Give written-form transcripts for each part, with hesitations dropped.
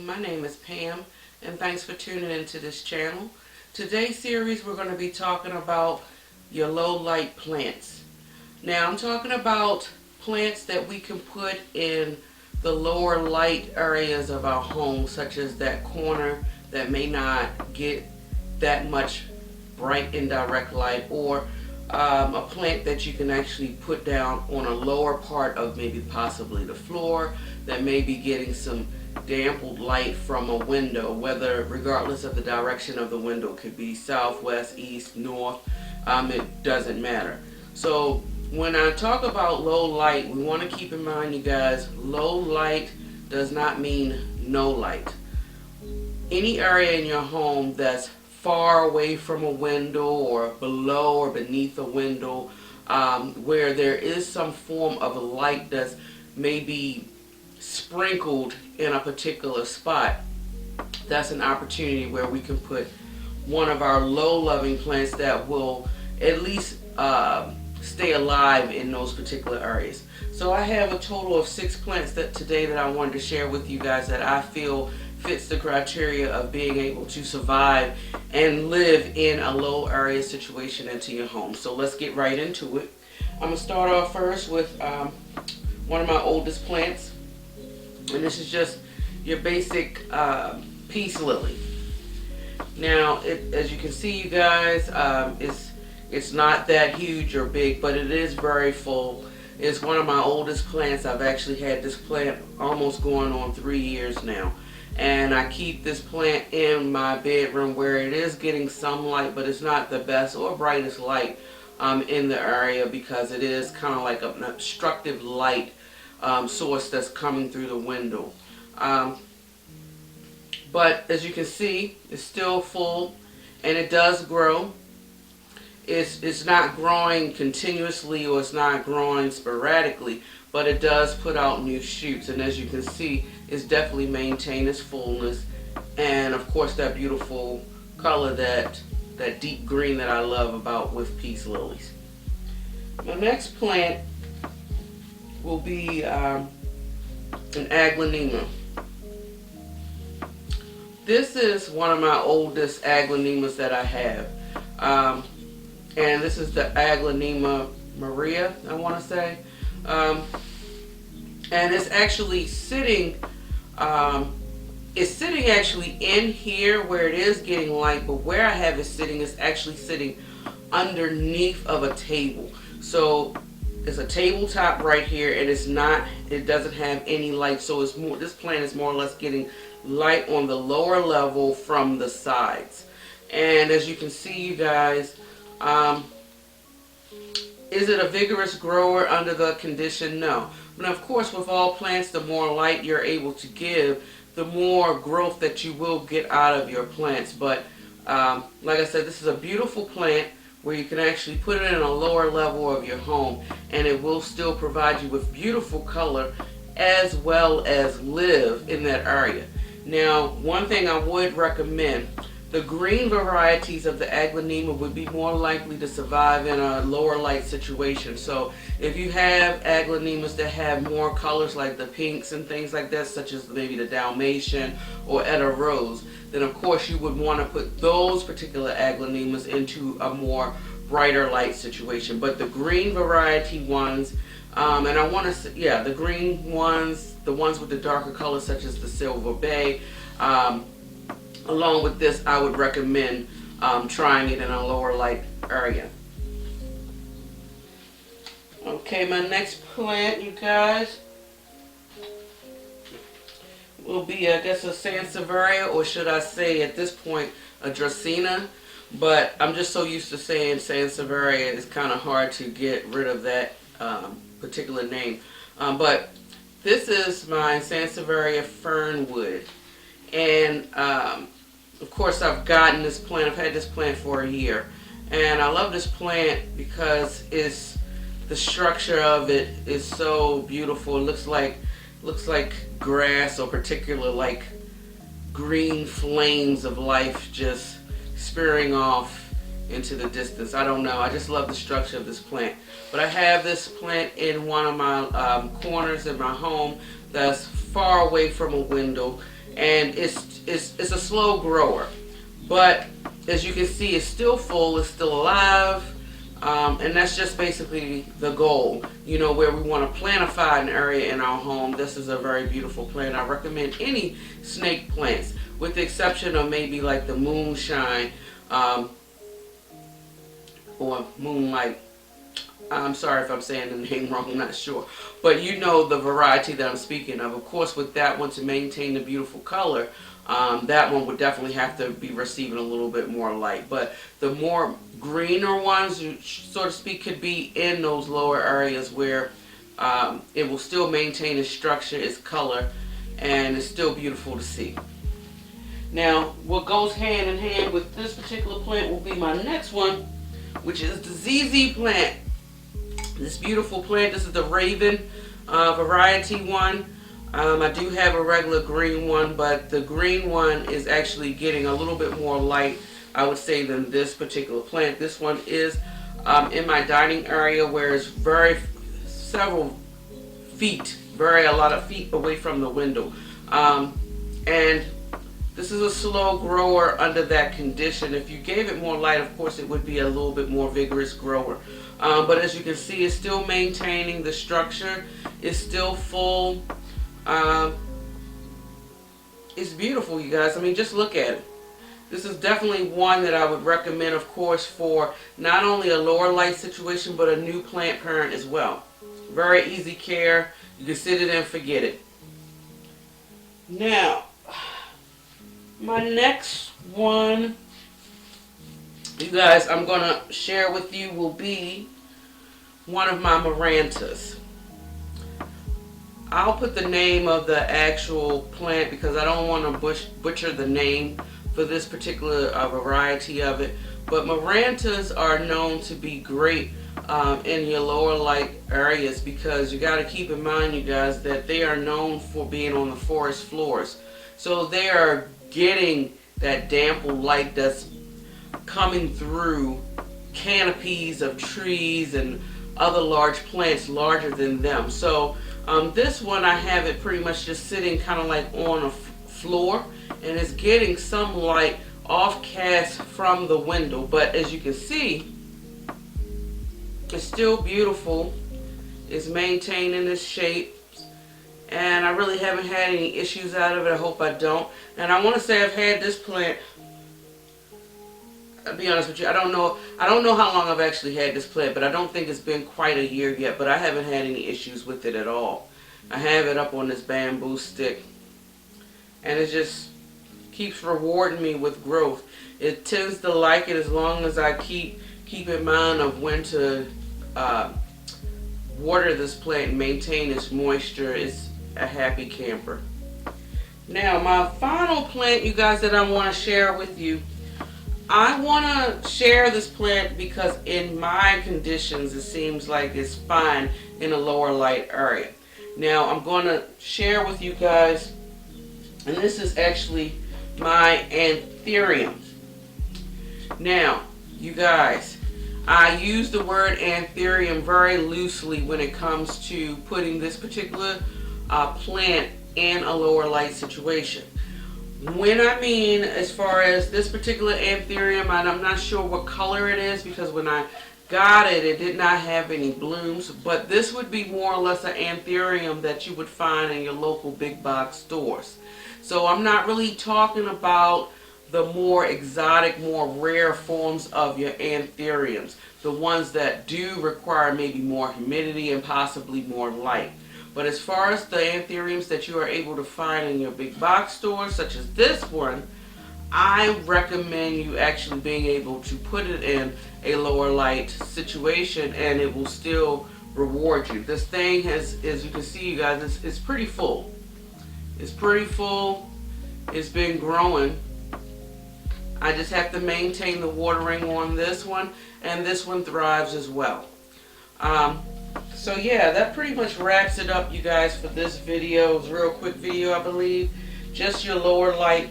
My name is Pam, and thanks for tuning into this channel. Today's series we're going to be talking about your low light plants. Now I'm talking about plants that we can put in the lower light areas of our home, such as that corner that may not get that much bright indirect light, or a plant that you can actually put down on a lower part of maybe possibly the floor that may be getting some dampened light from a window, whether regardless of the direction of the window, could be southwest, east, north, it doesn't matter. So when I talk about low light, we want to keep in mind, you guys, low light does not mean no light. Any area in your home that's far away from a window or below or beneath a window, where there is some form of a light that's maybe sprinkled in a particular spot, that's an opportunity where we can put one of our low loving plants that will at least stay alive in those particular areas. So I have a total of 6 plants today that I wanted to share with you guys that I feel fits the criteria of being able to survive and live in a low area situation into your home. So let's get right into it. I'm going to start off first with one of my oldest plants, and this is just your basic peace lily. Now, as you can see, you guys, it's not that huge or big, but it is very full. It's one of my oldest plants. I've actually had this plant almost going on 3 years now. And I keep this plant in my bedroom where it is getting some light, but it's not the best or brightest light in the area, because it is kind of like an obstructive light source that's coming through the window. But as you can see, it's still full and it does grow. It's not growing continuously, or it's not growing sporadically, but it does put out new shoots, and as you can see, it's definitely maintained its fullness, and of course that beautiful color, that deep green that I love about with peace lilies. My next plant will be an Aglinema. This is one of my oldest Aglenemas that I have. And this is the Aglinema Maria, I want to say. And it's actually sitting, actually in here where it is getting light, but where I have it sitting is actually sitting underneath of a table. So it's a tabletop right here, and it doesn't have any light. So it's more, this plant is more or less getting light on the lower level from the sides. And as you can see, you guys, is it a vigorous grower under the condition? No. But of course, with all plants, the more light you're able to give, the more growth that you will get out of your plants. But like I said, this is a beautiful plant where you can actually put it in a lower level of your home, and it will still provide you with beautiful color as well as live in that area. Now, one thing I would recommend, the green varieties of the Aglinema would be more likely to survive in a lower light situation. So if you have Aglenemas that have more colors like the pinks and things like that, such as maybe the Dalmatian or Etta Rose, then of course you would want to put those particular Aglenemas into a more brighter light situation. But the green variety ones, and I want to say, yeah, the green ones, the ones with the darker colors such as the Silver Bay, along with this, I would recommend trying it in a lower light area. Okay, my next plant, you guys, will be, I guess, a Sansevieria, or should I say at this point a Dracaena, but I'm just so used to saying Sansevieria, it's kind of hard to get rid of that particular name. But this is my Sansevieria Fernwood, and of course I've gotten this plant, I've had this plant for a year, and I love this plant because the structure of it is so beautiful. It looks like grass, or particular like green flames of life just spearing off into the distance. I don't know, I just love the structure of this plant. But I have this plant in one of my corners in my home that's far away from a window, and it's a slow grower, but as you can see, it's still full, it's still alive. And that's just basically the goal, you know, where we want to plantify an area in our home. This is a very beautiful plant. I recommend any snake plants, with the exception of maybe like the moonshine or moonlight. I'm sorry if I'm saying the name wrong, I'm not sure. But you know the variety that I'm speaking of. Of course, with that one, to maintain the beautiful color, that one would definitely have to be receiving a little bit more light. But the more greener ones, so to speak, could be in those lower areas where it will still maintain its structure, its color, and it's still beautiful to see. Now, what goes hand in hand with this particular plant will be my next one, which is the ZZ plant. This beautiful plant, this is the Raven variety one. I do have a regular green one, but the green one is actually getting a little bit more light, I would say, than this particular plant. This one is in my dining area, where it's several feet, a lot of feet away from the window. And this is a slow grower under that condition. If you gave it more light, of course, it would be a little bit more vigorous grower. But as you can see, it's still maintaining the structure. It's still full. It's beautiful, you guys. I mean, just look at it. This is definitely one that I would recommend, of course, for not only a lower light situation, but a new plant parent as well. Very easy care. You can sit it and forget it. Now, my next one, you guys, I'm going to share with you will be one of my Marantas. I'll put the name of the actual plant because I don't want to butcher the name for this particular variety of it. But Marantas are known to be great in your lower light areas, because you got to keep in mind, you guys, that they are known for being on the forest floors. So they are getting that damp light that's coming through canopies of trees and other large plants larger than them. So this one, I have it pretty much just sitting kind of like on a floor, and it's getting some light off cast from the window. But as you can see, it's still beautiful. It's maintaining its shape, and I really haven't had any issues out of it. I hope I don't. And I want to say I've had this plant, I'll be honest with you, I don't know how long I've actually had this plant, but I don't think it's been quite a year yet, but I haven't had any issues with it at all. I have it up on this bamboo stick, and it just keeps rewarding me with growth. It tends to like it as long as I keep in mind of when to water this plant and maintain its moisture. It's a happy camper. Now, my final plant, you guys, that I want to share with you, I want to share this plant because in my conditions, it seems like it's fine in a lower light area. Now, I'm going to share with you guys, and this is actually my Antherium. Now, you guys, I use the word Antherium very loosely when it comes to putting this particular plant in a lower light situation. When I mean, as far as this particular Antherium, and I'm not sure what color it is because when I got it, it did not have any blooms, but this would be more or less an Antherium that you would find in your local big box stores. So I'm not really talking about the more exotic, more rare forms of your Antheriums, the ones that do require maybe more humidity and possibly more light. But as far as the Antheriums that you are able to find in your big box stores, such as this one, I recommend you actually being able to put it in a lower light situation, and it will still reward you. This thing has, as you can see, you guys, it's pretty full. It's pretty full. It's been growing. I just have to maintain the watering on this one, and this one thrives as well. So yeah, that pretty much wraps it up, you guys, for this video. It was a real quick video, I believe. Just your lower light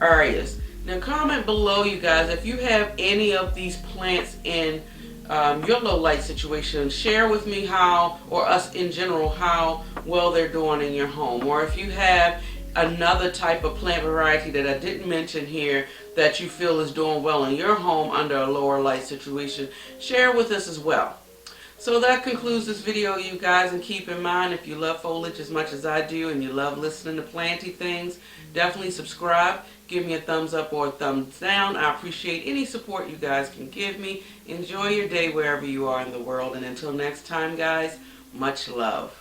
areas. Now comment below, you guys, if you have any of these plants in your low light situation. Share with me how, or us in general, how well they're doing in your home. Or if you have another type of plant variety that I didn't mention here that you feel is doing well in your home under a lower light situation, share with us as well. So that concludes this video, you guys, and keep in mind, if you love foliage as much as I do and you love listening to planty things, definitely subscribe. Give me a thumbs up or a thumbs down. I appreciate any support you guys can give me. Enjoy your day wherever you are in the world, and until next time, guys, much love.